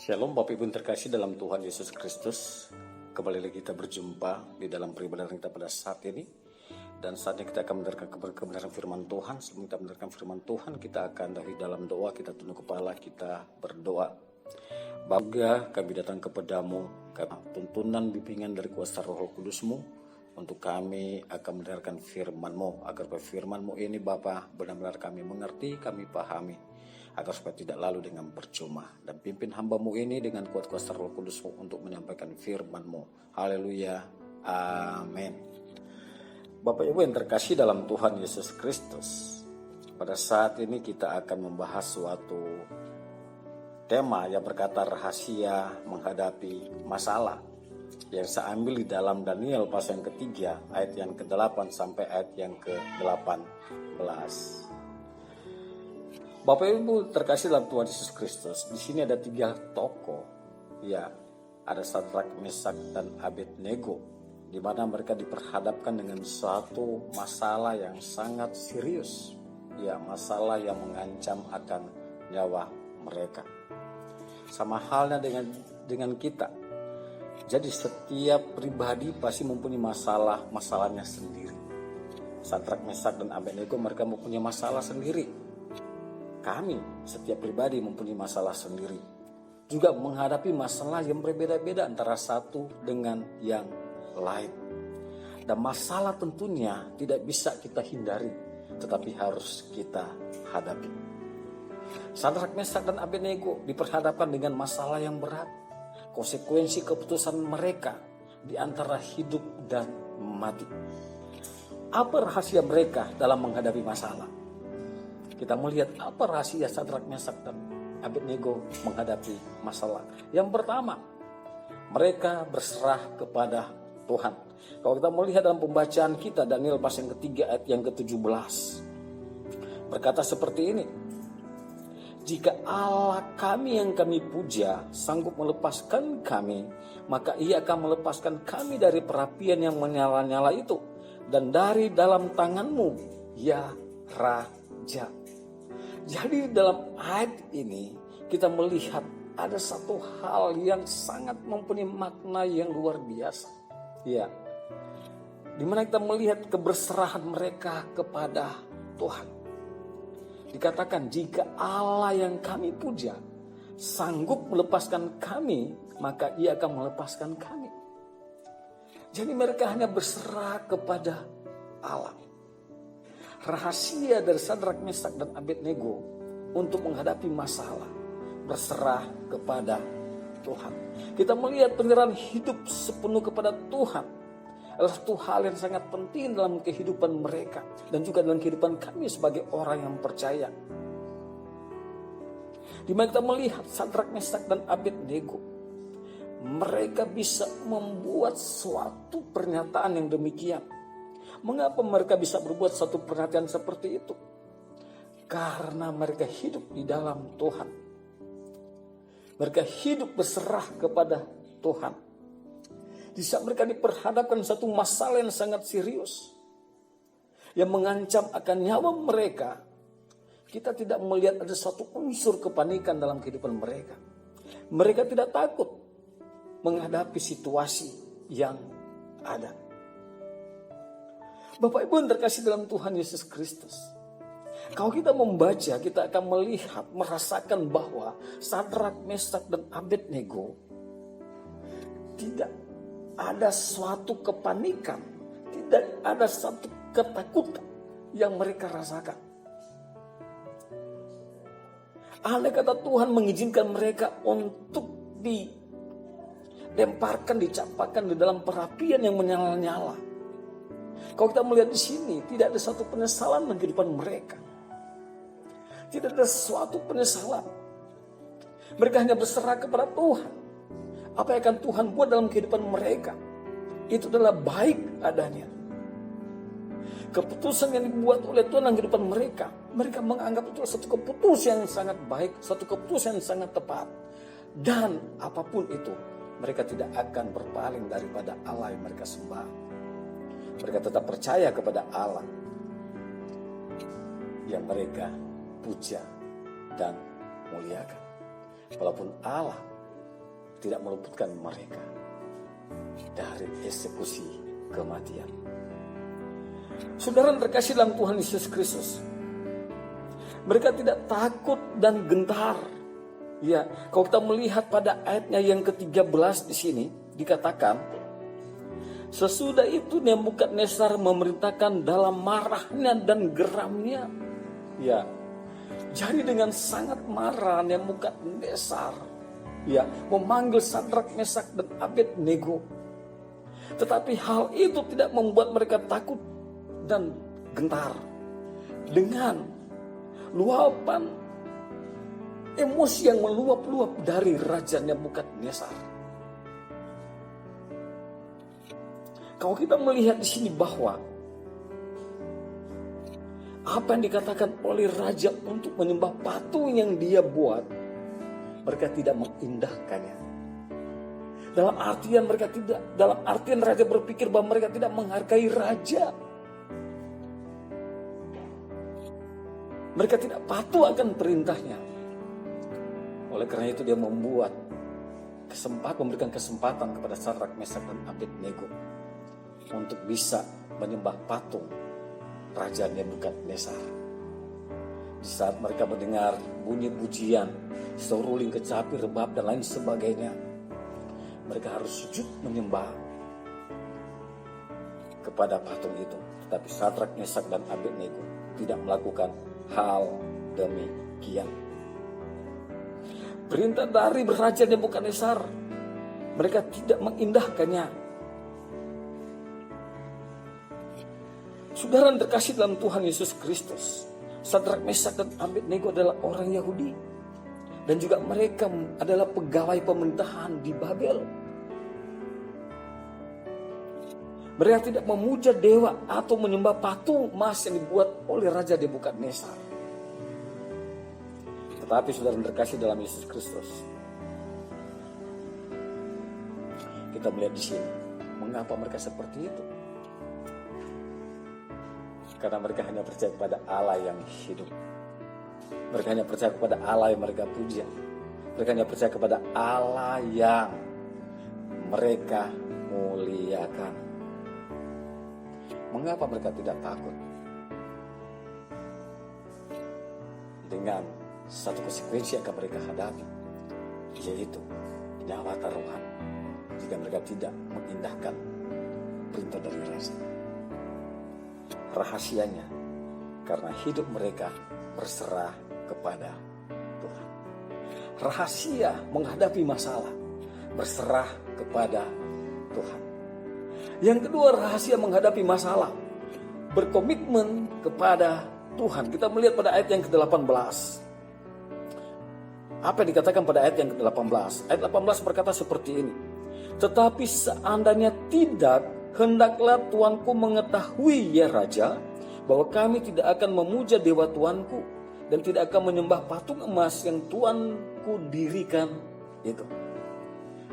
Shalom Bapak Ibu yang terkasih dalam Tuhan Yesus Kristus. Kembali lagi kita berjumpa di dalam peribadahan kita pada saat ini. Dan saatnya kita akan mendengarkan kebenaran firman Tuhan. Sebelum kita mendengarkan firman Tuhan, kita akan dahulu dalam doa. Kita tunduk kepala, kita berdoa. Bapa, kami datang kepadamu karena tuntunan bimbingan dari kuasa Roh Kudus-Mu untuk kami akan mendengarkan firman-Mu, agar firman-Mu ini Bapa benar-benar kami mengerti, kami pahami, agar supaya tidak lalu dengan percuma. Dan pimpin hamba-Mu ini dengan kuat kuasa Roh Kudus-Mu untuk menyampaikan firman-Mu. Haleluya. Amin. Bapak Ibu yang terkasih dalam Tuhan Yesus Kristus, pada saat ini kita akan membahas suatu tema yang berkata rahasia menghadapi masalah, yang saya ambil di dalam Daniel pasal yang ketiga ayat yang ke-8 sampai ayat yang ke-18. Bapak Ibu terkasih dalam Tuhan Yesus Kristus, di sini ada 3 tokoh, ya, ada Sadrak, Mesak, dan Abednego, di mana mereka diperhadapkan dengan suatu masalah yang sangat serius, ya, masalah yang mengancam akan nyawa mereka. Sama halnya dengan kita. Jadi setiap pribadi pasti mempunyai masalahnya sendiri. Sadrak, Mesak, dan Abednego mereka mempunyai masalah sendiri. Kami, setiap pribadi mempunyai masalah sendiri. Juga menghadapi masalah yang berbeda-beda antara satu dengan yang lain. Dan masalah tentunya tidak bisa kita hindari, tetapi harus kita hadapi. Sadrak, Mesak, dan Abednego diperhadapkan dengan masalah yang berat. Konsekuensi keputusan mereka di antara hidup dan mati. Apa rahasia mereka dalam menghadapi masalah? Kita melihat apa rahasia Sadrak, Mesak, dan Abednego menghadapi masalah. Yang pertama, mereka berserah kepada Tuhan. Kalau kita melihat dalam pembacaan kita Daniel pasal yang ketiga ayat yang ke-17, berkata seperti ini: jika Allah kami yang kami puja sanggup melepaskan kami, maka Ia akan melepaskan kami dari perapian yang menyala-nyala itu dan dari dalam tangan-Mu, ya Raja. Jadi dalam ayat ini kita melihat ada satu hal yang sangat mempunyai makna yang luar biasa. Ya, dimana kita melihat keberserahan mereka kepada Tuhan. Dikatakan jika Allah yang kami puja sanggup melepaskan kami, maka Ia akan melepaskan kami. Jadi mereka hanya berserah kepada Allah. Rahasia dari Sadrak, Mesak, dan Abednego untuk menghadapi masalah, berserah kepada Tuhan. Kita melihat penyerahan hidup sepenuh kepada Tuhan adalah satu hal yang sangat penting dalam kehidupan mereka dan juga dalam kehidupan kami sebagai orang yang percaya. Di mana kita melihat Sadrak, Mesak, dan Abednego, mereka bisa membuat suatu pernyataan yang demikian. Mengapa mereka bisa berbuat satu pernyataan seperti itu? Karena mereka hidup di dalam Tuhan. Mereka hidup berserah kepada Tuhan. Di saat mereka diperhadapkan satu masalah yang sangat serius, yang mengancam akan nyawa mereka, kita tidak melihat ada satu unsur kepanikan dalam kehidupan mereka. Mereka tidak takut menghadapi situasi yang ada. Bapak Ibu yang terkasih dalam Tuhan Yesus Kristus, kalau kita membaca, kita akan melihat, merasakan bahwa Sadrak, Mesak, dan Abednego tidak ada suatu kepanikan, tidak ada satu ketakutan yang mereka rasakan. Andai kata Tuhan mengizinkan mereka untuk dilemparkan, dicampakkan di dalam perapian yang menyala-nyala. Kalau kita melihat di sini, tidak ada satu penyesalan dalam kehidupan mereka. Tidak ada suatu penyesalan. Mereka hanya berserah kepada Tuhan. Apa yang akan Tuhan buat dalam kehidupan mereka, itu adalah baik adanya. Keputusan yang dibuat oleh Tuhan dalam kehidupan mereka, mereka menganggap itu satu keputusan yang sangat baik, satu keputusan yang sangat tepat. Dan apapun itu, mereka tidak akan berpaling daripada Allah yang mereka sembah. Mereka tetap percaya kepada Allah yang mereka puja dan muliakan. Walaupun Allah tidak meluputkan mereka dari eksekusi kematian. Saudara terkasih dalam Tuhan Yesus Kristus, mereka tidak takut dan gentar. Ya, kalau kita melihat pada ayatnya yang ke-13 di sini dikatakan, sesudah itu Nebukadnezar memerintahkan dalam marahnya dan geramnya. Ya, jadi dengan sangat marah Nebukadnezar, ya, memanggil Sadrak, Mesak dan Abednego. Tetapi hal itu tidak membuat mereka takut dan gentar. Dengan luapan emosi yang meluap-luap dari Raja Nebukadnezar. Kalau kita melihat di sini bahwa apa yang dikatakan oleh raja untuk menyembah patung yang dia buat, mereka tidak mengindahkannya. Dalam artian raja berpikir bahwa mereka tidak menghargai raja. Mereka tidak patuh akan perintahnya. Oleh karena itu dia memberikan kesempatan kepada Sadrak, Mesak dan Abednego untuk bisa menyembah patung Raja Nebukadnezar. Di saat mereka mendengar bunyi pujian, seruling, kecapi, rebab dan lain sebagainya, mereka harus sujud menyembah kepada patung itu. Tetapi Sadrak, Mesak dan Abednego tidak melakukan hal demikian. Perintah dari Raja Nebukadnezar, mereka tidak mengindahkannya. Saudara yang terkasih dalam Tuhan Yesus Kristus, Sadrak, Mesak dan Abednego adalah orang Yahudi, dan juga mereka adalah pegawai pemerintahan di Babel. Mereka tidak memuja dewa atau menyembah patung emas yang dibuat oleh Raja Nebukadnezar. Tetapi saudara yang terkasih dalam Yesus Kristus, kita melihat di sini mengapa mereka seperti itu. Karena mereka hanya percaya kepada Allah yang hidup. Mereka hanya percaya kepada Allah yang mereka puja. Mereka hanya percaya kepada Allah yang mereka muliakan. Mengapa mereka tidak takut dengan satu konsekuensi yang akan mereka hadapi, yaitu nyawa taruhan jika mereka tidak mengindahkan perintah dari raja. Rahasianya karena hidup mereka berserah kepada Tuhan. Rahasia menghadapi masalah berserah kepada Tuhan. Yang kedua, rahasia menghadapi masalah berkomitmen kepada Tuhan. Kita melihat pada ayat yang ke-18. Apa yang dikatakan pada ayat yang ke-18? Ayat 18 berkata seperti ini. Tetapi seandainya tidak, hendaklah tuanku mengetahui ya raja, bahwa kami tidak akan memuja dewa tuanku dan tidak akan menyembah patung emas yang tuanku dirikan itu.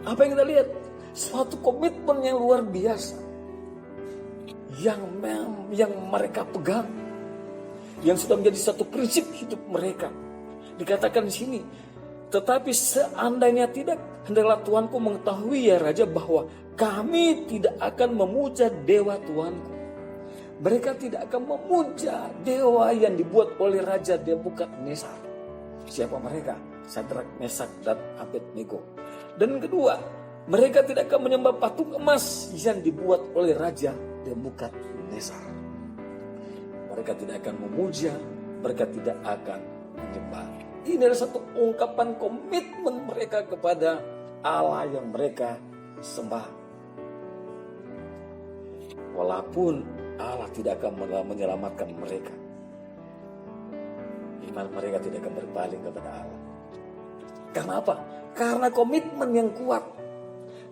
Apa yang kita lihat? Suatu komitmen yang luar biasa yang mereka pegang, yang sudah menjadi satu prinsip hidup mereka. Dikatakan di sini, tetapi seandainya tidak, hendaklah tuanku mengetahui ya raja, bahwa kami tidak akan memuja dewa tuanku. Mereka tidak akan memuja dewa yang dibuat oleh Raja Nebukadnezar. Siapa mereka? Sadrak, Mesak dan Abednego. Dan kedua, mereka tidak akan menyembah patung emas yang dibuat oleh Raja Nebukadnezar. Mereka tidak akan memuja, mereka tidak akan menyembah. Ini adalah satu ungkapan komitmen mereka kepada Allah yang mereka sembah. Walaupun Allah tidak akan menyelamatkan mereka, iman mereka tidak akan berpaling kepada Allah. Karena apa? Karena komitmen yang kuat.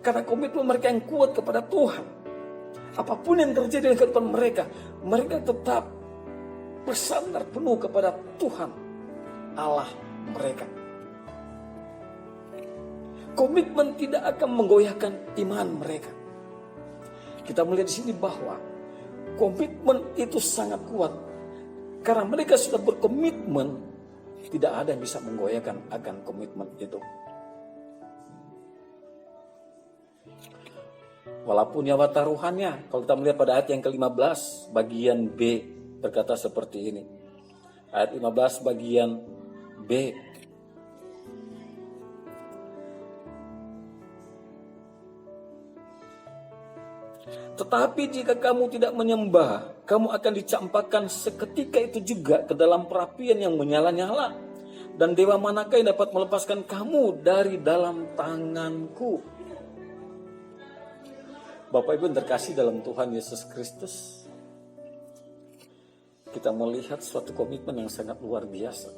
Karena komitmen mereka yang kuat kepada Tuhan. Apapun yang terjadi dalam kehidupan mereka, mereka tetap bersandar penuh kepada Tuhan Allah mereka. Komitmen tidak akan menggoyahkan iman mereka. Kita melihat di sini bahwa komitmen itu sangat kuat. Karena mereka sudah berkomitmen, tidak ada yang bisa menggoyahkan akan komitmen itu. Walaupun nyawa taruhannya, kalau kita melihat pada ayat yang ke-15 bagian B berkata seperti ini. Ayat 15 bagian B. Tetapi jika kamu tidak menyembah, kamu akan dicampakkan seketika itu juga ke dalam perapian yang menyala-nyala. Dan dewa manakah yang dapat melepaskan kamu dari dalam tanganku? Bapak Ibu yang terkasih dalam Tuhan Yesus Kristus, kita melihat suatu komitmen yang sangat luar biasa.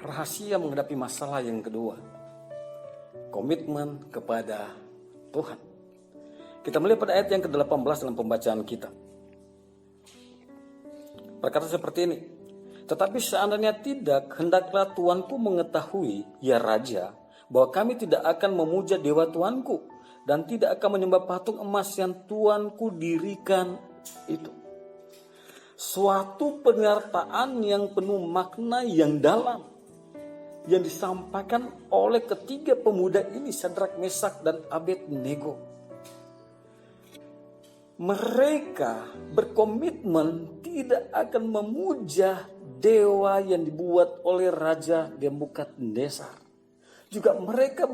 Rahasia menghadapi masalah yang kedua, komitmen kepada Tuhan. Kita melihat pada ayat yang ke-18 dalam pembacaan kita. Berkata seperti ini. Tetapi seandainya tidak, hendaklah tuanku mengetahui, ya Raja, bahwa kami tidak akan memuja dewa tuanku dan tidak akan menyembah patung emas yang tuanku dirikan itu. Suatu pernyataan yang penuh makna yang dalam yang disampaikan oleh ketiga pemuda ini, Sadrak, Mesak, dan Abednego. Mereka berkomitmen tidak akan memuja dewa yang dibuat oleh Raja Nebukadnezar. Juga mereka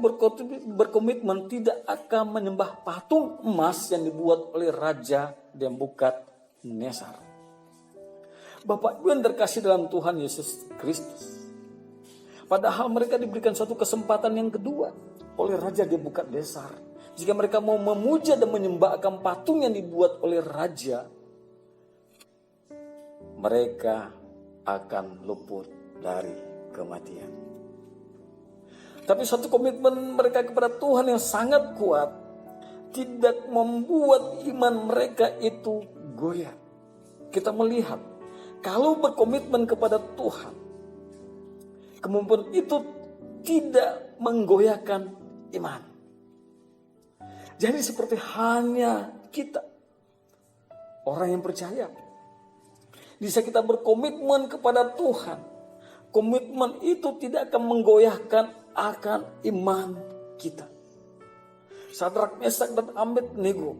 berkomitmen tidak akan menyembah patung emas yang dibuat oleh Raja Nebukadnezar. Bapak Ibu yang terkasih dalam Tuhan Yesus Kristus, padahal mereka diberikan satu kesempatan yang kedua oleh Raja Nebukadnezar. Jika mereka mau memuja dan menyembahkan patung yang dibuat oleh Raja, mereka akan luput dari kematian. Tapi satu komitmen mereka kepada Tuhan yang sangat kuat tidak membuat iman mereka itu goyah. Kita melihat kalau berkomitmen kepada Tuhan, kemudian itu tidak menggoyahkan iman. Jadi seperti hanya kita, orang yang percaya, bisa kita berkomitmen kepada Tuhan. Komitmen itu tidak akan menggoyahkan akan iman kita. Sadrak, Mesak, dan Abednego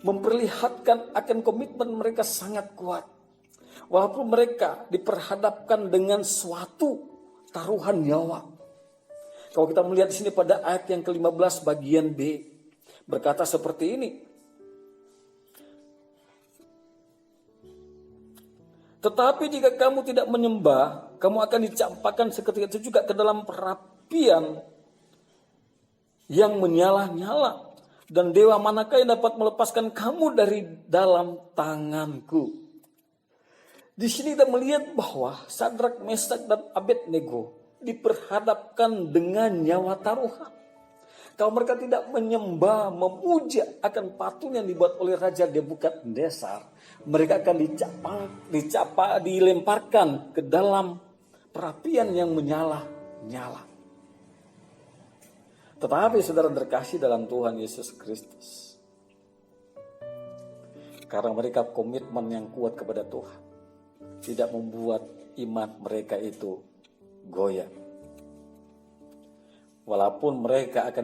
memperlihatkan akan komitmen mereka sangat kuat. Walaupun mereka diperhadapkan dengan suatu taruhan nyawa. Kalau kita melihat di sini pada ayat yang ke-15 bagian B, berkata seperti ini. Tetapi jika kamu tidak menyembah, kamu akan dicampakkan seketika itu juga ke dalam perapian yang menyala-nyala. Dan dewa manakah yang dapat melepaskan kamu dari dalam tanganku? Di sini kita melihat bahwa Sadrak, Mesak, dan Abednego diperhadapkan dengan nyawa taruhan. Kalau mereka tidak menyembah, memuja akan patung yang dibuat oleh Raja Nebukadnezar, mereka akan dilemparkan ke dalam perapian yang menyala-nyala. Tetapi saudara terkasih dalam Tuhan Yesus Kristus, karena mereka komitmen yang kuat kepada Tuhan, tidak membuat iman mereka itu goyah. Walaupun mereka akan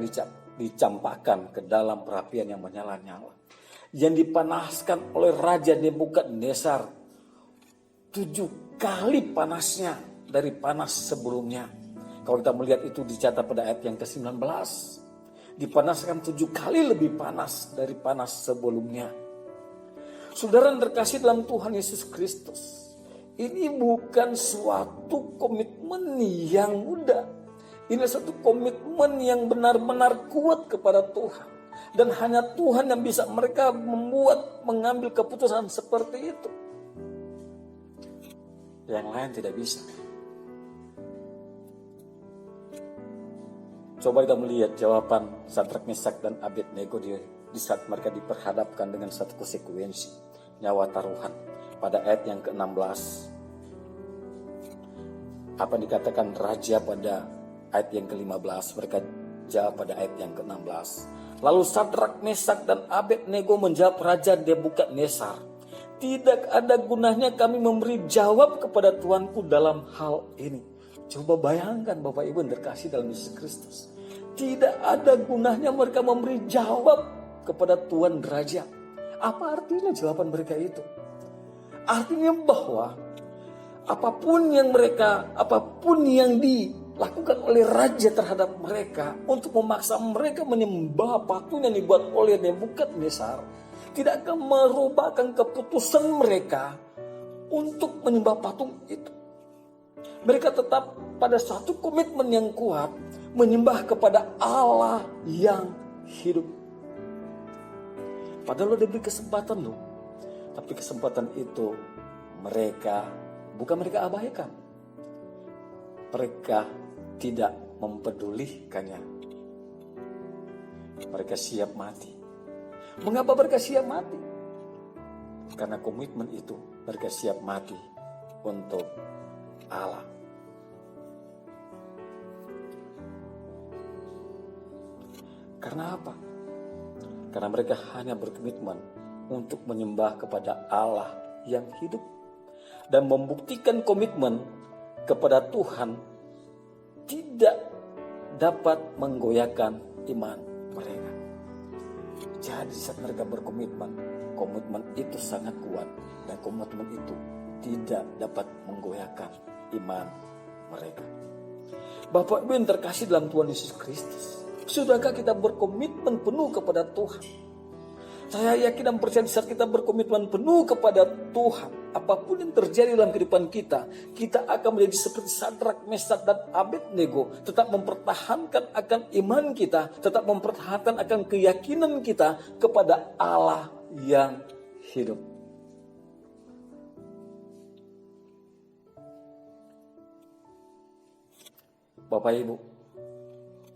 dicampakkan ke dalam perapian yang menyala-nyala, yang dipanaskan oleh Raja Nebukadnezar 7 kali panasnya dari panas sebelumnya. Kalau kita melihat itu dicatat pada ayat yang ke-19, dipanaskan 7 kali lebih panas dari panas sebelumnya. Saudara yang terkasih dalam Tuhan Yesus Kristus, ini bukan suatu komitmen yang mudah. Ini satu komitmen yang benar-benar kuat kepada Tuhan. Dan hanya Tuhan yang bisa mereka mengambil keputusan seperti itu. Yang lain tidak bisa. Coba kita melihat jawaban Sadrak, Mesak, dan Abednego di saat mereka diperhadapkan dengan satu konsekuensi nyawa taruhan. Pada ayat yang ke-16, apa yang dikatakan Raja pada ayat yang ke-15, mereka jawab pada ayat yang ke-16. Lalu Sadrak, Mesak, dan Abednego menjawab Raja Nebukadnezar, Tidak ada gunanya kami memberi jawab kepada Tuanku dalam hal ini. Coba bayangkan Bapak Ibu yang terkasih dalam Yesus Kristus. Tidak ada gunanya mereka memberi jawab kepada Tuan Raja. Apa artinya jawaban mereka itu? Artinya bahwa apapun yang dilakukan oleh raja terhadap mereka untuk memaksa mereka menyembah patung yang dibuat oleh Nebukadnezar, tidak akan merubahkan keputusan mereka untuk menyembah patung itu. Mereka tetap pada satu komitmen yang kuat, menyembah kepada Allah yang hidup. Padahal lo diberi kesempatan loh, tapi kesempatan itu bukan mereka abaikan. Mereka tidak mempedulikannya. Mereka siap mati. Mengapa mereka siap mati? Karena komitmen itu mereka siap mati untuk Allah. Karena apa? Karena mereka hanya berkomitmen untuk menyembah kepada Allah yang hidup dan membuktikan komitmen kepada Tuhan tidak dapat menggoyahkan iman mereka. Jadi saat mereka berkomitmen, komitmen itu sangat kuat dan komitmen itu tidak dapat menggoyahkan iman mereka. Bapak Ibu yang terkasih dalam Tuhan Yesus Kristus, sudahkah kita berkomitmen penuh kepada Tuhan? Saya yakin dan percaya saat kita berkomitmen penuh kepada Tuhan, apapun yang terjadi dalam kehidupan kita, kita akan menjadi seperti Sadrak, Mesak, dan Abednego, tetap mempertahankan akan iman kita, tetap mempertahankan akan keyakinan kita kepada Allah yang hidup. Bapak Ibu,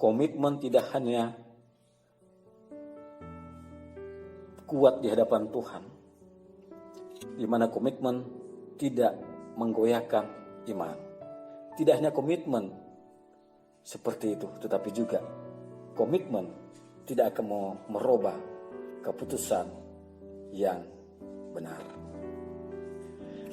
komitmen tidak hanya kuat di hadapan Tuhan, di mana komitmen tidak menggoyahkan iman. Tidak hanya komitmen seperti itu, tetapi juga komitmen tidak akan merubah keputusan yang benar.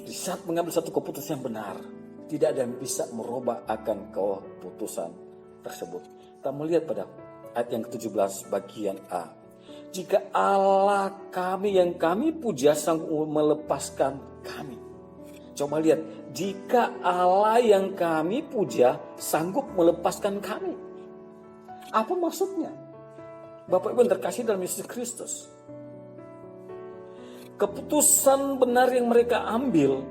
Di saat mengambil satu keputusan yang benar, tidak ada yang bisa merubah akan keputusan tersebut. Kita melihat pada ayat yang ke-17 bagian A. Jika Allah kami yang kami puja sanggup melepaskan kami. Coba lihat, jika Allah yang kami puja sanggup melepaskan kami. Apa maksudnya? Bapak Ibu yang terkasih dalam Yesus Kristus. Keputusan benar yang mereka ambil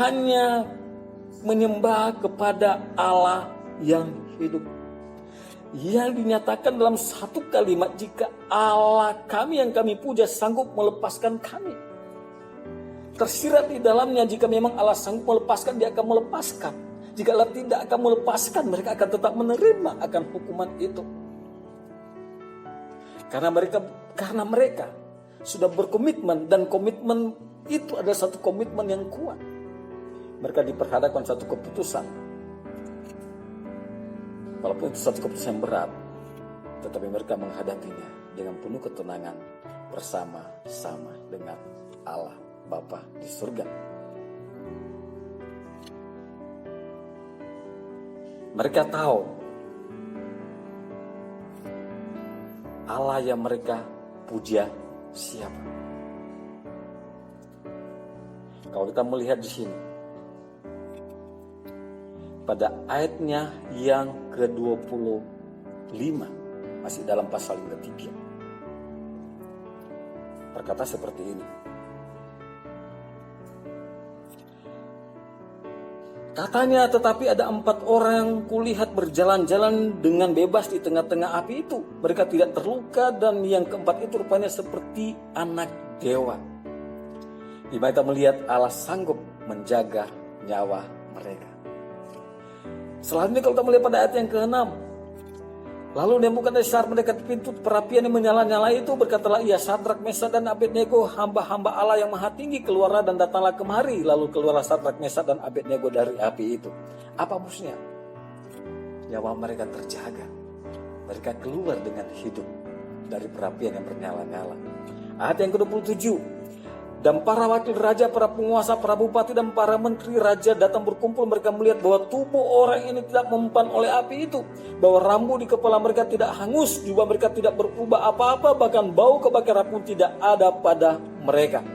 hanya menyembah kepada Allah yang hidup. Yang dinyatakan dalam satu kalimat, jika Allah kami yang kami puja sanggup melepaskan kami. Tersirat di dalamnya, jika memang Allah sanggup melepaskan, dia akan melepaskan. Jika Allah tidak akan melepaskan, mereka akan tetap menerima akan hukuman itu. Karena mereka sudah berkomitmen, dan komitmen itu adalah satu komitmen yang kuat. Mereka diperhadapkan satu keputusan. Walaupun itu satu keputusan yang berat, tetapi mereka menghadapinya dengan penuh ketenangan bersama-sama dengan Allah Bapa di surga. Mereka tahu Allah yang mereka puja siapa. Kalau kita melihat di sini, pada ayatnya yang ke-25, masih dalam pasal yang ketiga, berkata seperti ini. Katanya, tetapi ada 4 orang kulihat berjalan-jalan dengan bebas di tengah-tengah api itu. Mereka tidak terluka, dan yang keempat itu rupanya seperti anak dewa. Di mana kita melihat Allah sanggup menjaga nyawa mereka. Selanjutnya kalau kita melihat pada ayat yang ke-6. Lalu Nebukadnezar mendekati pintu perapian yang menyala-nyala itu, berkatalah ia, Sadrak, Mesak, dan Abednego, hamba-hamba Allah yang maha tinggi, keluarlah dan datanglah kemari. Lalu keluarlah Sadrak, Mesak, dan Abednego dari api itu. Apa maksudnya? Nyawa mereka terjaga. Mereka keluar dengan hidup dari perapian yang bernyala-nyala. Ayat yang ke-27. Dan para wakil raja, para penguasa, para bupati, dan para menteri raja datang berkumpul. Mereka melihat bahwa tubuh orang ini tidak mempan oleh api itu, bahwa rambut di kepala mereka tidak hangus, jubah mereka tidak berubah apa-apa, bahkan bau kebakaran pun tidak ada pada mereka.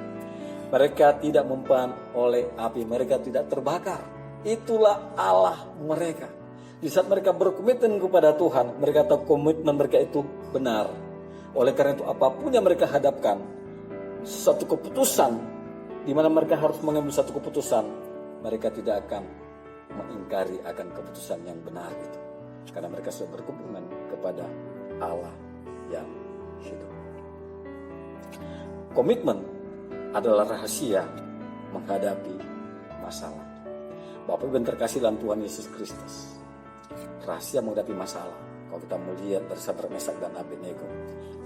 Mereka tidak mempan oleh api, mereka tidak terbakar. Itulah Allah mereka. Di saat mereka berkomitmen kepada Tuhan, mereka tahu komitmen mereka itu benar. Oleh karena itu apapun yang mereka hadapkan, satu keputusan di mana mereka harus mengambil satu keputusan, mereka tidak akan mengingkari akan keputusan yang benar itu, karena mereka sudah berkomitmen kepada Allah yang hidup. Komitmen adalah rahasia menghadapi masalah. Bapak Ibu yang terkasih dalam Tuhan Yesus Kristus, rahasia menghadapi masalah, kalau kita melihat dari Sadrak, Mesak, dan Abednego,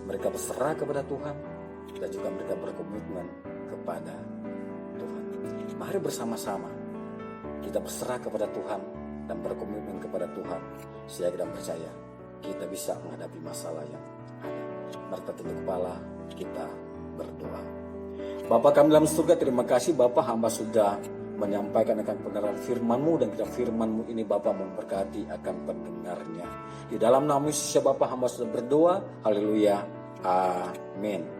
mereka berserah kepada Tuhan dan juga mereka berkomitmen kepada Tuhan. Mari bersama-sama kita berserah kepada Tuhan dan berkomitmen kepada Tuhan, sehingga kita percaya kita bisa menghadapi masalah yang ada. Mari kita tunduk kepala, kita berdoa. Bapa kami dalam surga, terima kasih Bapa, hamba sudah menyampaikan akan kebenaran firman-Mu, dan kita firman-Mu ini Bapa memberkati akan pendengarnya. Di dalam nama Yesus Bapa, hamba sudah berdoa. Haleluya. Amin.